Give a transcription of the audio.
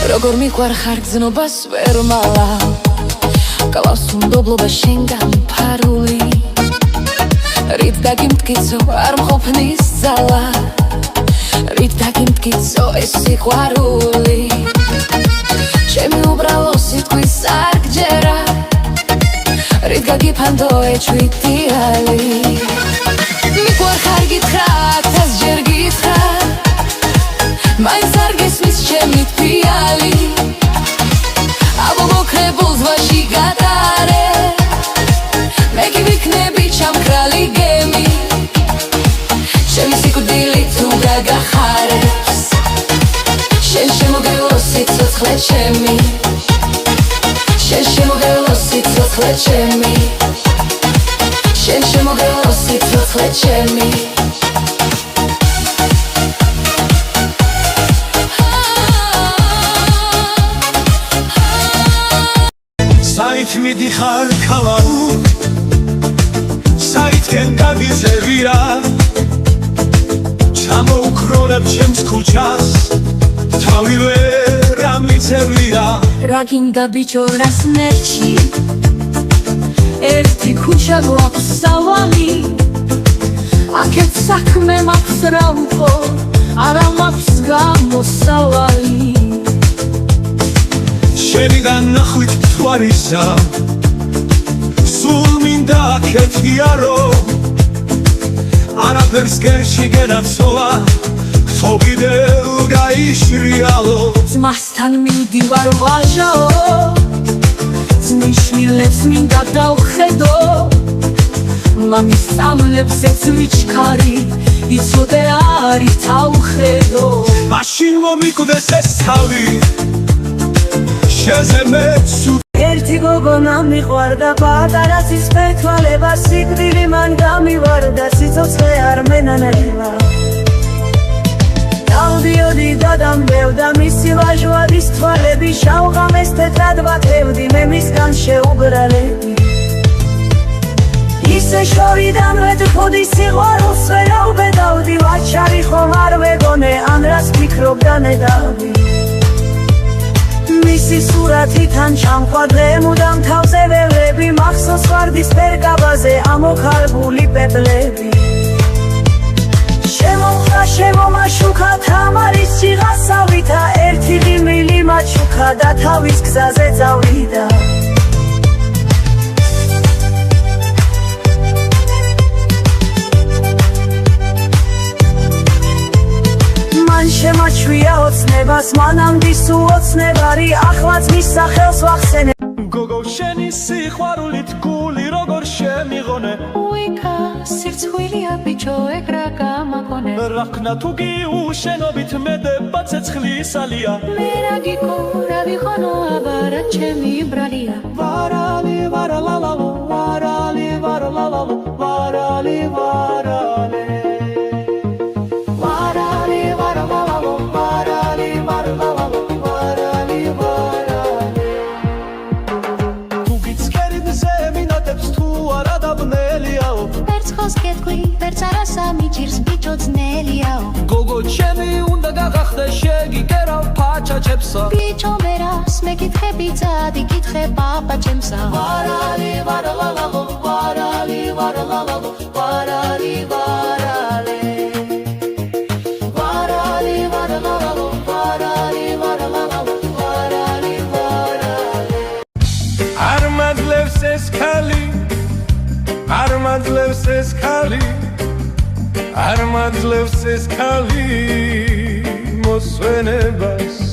როგორ მიყვარხარ გზნობას ვერ მალავ კლავს უნდობლობა შენგან ფარული რით დაგიმტკიცო არ მყოფნის ძალა რით დაგიმტკიცო ეს სიყვარული ჩემი უბრალო სიტყვის არ გჯერა რით გაგიფანდო ეჩვიდიალი მიყვარხარ გითხრა თასჯერ გითხრა მაინც არ გესმის ჩემი თვიალი აბო მოკრებულ ზღვაში გადარე მე კი ვიქნები ჩამქრალი გემი ჩემი სიკვდილი თუ გაგახარებს შენ შემოგევლო სიცოცხლე ჩემი შენ შემოგევლო სიცოცხლე ჩემი შენ შემოგევლო სიცოცხლე ჩემი საით მიდიხარ ქალაქ საითკენ გაგიზევირა ჩამოუქროლებ ჩემს ქუჩას თავი ვერ ამიცევლია რა გინდა ბიჭო რას ნერჩი ერთი ქუჩა გვაქვს სავალი აქეთ საქმე მაქვს რა უფრო არა მაქვს გამოსავალი შენი განახვით თვარისა სულ მინდა აქეთიარო არაფერს გერში გენაცოლა ხო კიდევ გაიშრიალო ძმასთან მივდივარ ვაჟაო ძნიშვილებს მინდა დავხედო მამის სამლებზეც ვიჩქარი იცოდე არის თავხედო მაშინ მომიკვდეს ეს თავი ერთი გოგონა მიყვარდა პატარა სისფეთვალება სიკვდილი მან გამივარდა სიცოცხლე არ მენანელა დავდიოდი და დამბევდა მისი ვაჟვადის თვალები შავღამეს თეთრად ვათევდი მე მისგან შეუბრალები ისე შორიდან ვეთხოვდი სიყვარულს ვერავბედავდი ვაჩარი ხომ არ ვეგონე ან რას ფიქრობდა ნედავდი მისი სურათიდან ჩამყვადლე მუდამ თავზე ველები მახსოვს ვარდის ფერგაბაზე ამოქარგული პეპლები შემომაშუქა თამარის სიღასავითა ერთი ღიმილი მაჩუქა და თავის გზაზე წავიდა მან შემაჩვია ოცნებას მანამდე სუოცნებარი ახლაც მის სახელს ვახსენე გოგო შენი სიყვარულით გული როგორ შემიღონე უიქა სირცხვილია ბიჭო ეგ რა გამაგონე რა ქნა თუ გიუშენობით მედება ცეცხლის ალია მე რა გიქო რა ვიხონო აბარა ჩემი ბრალია ვარალი ვარალალალო ვარალი ვარალალალო ვარალი ვარალი გოგო ჩემი უნდა გაღახდე შეგიკერავ ფაჩაჩებსა ბიჭო მერას მეკითხები წადი კითხე პაპა ჩემსა ვარალი ვარალალალო ვარალი ვარალალალო ვარალი ვარალი ვარალი ვარალალალო ვარალი ვარალალალო ვარალი ვარალი არ მადლევს ეს ქალი არ მადლევს ეს ქალი არ მადლევს ეს ქალი მოსვენებას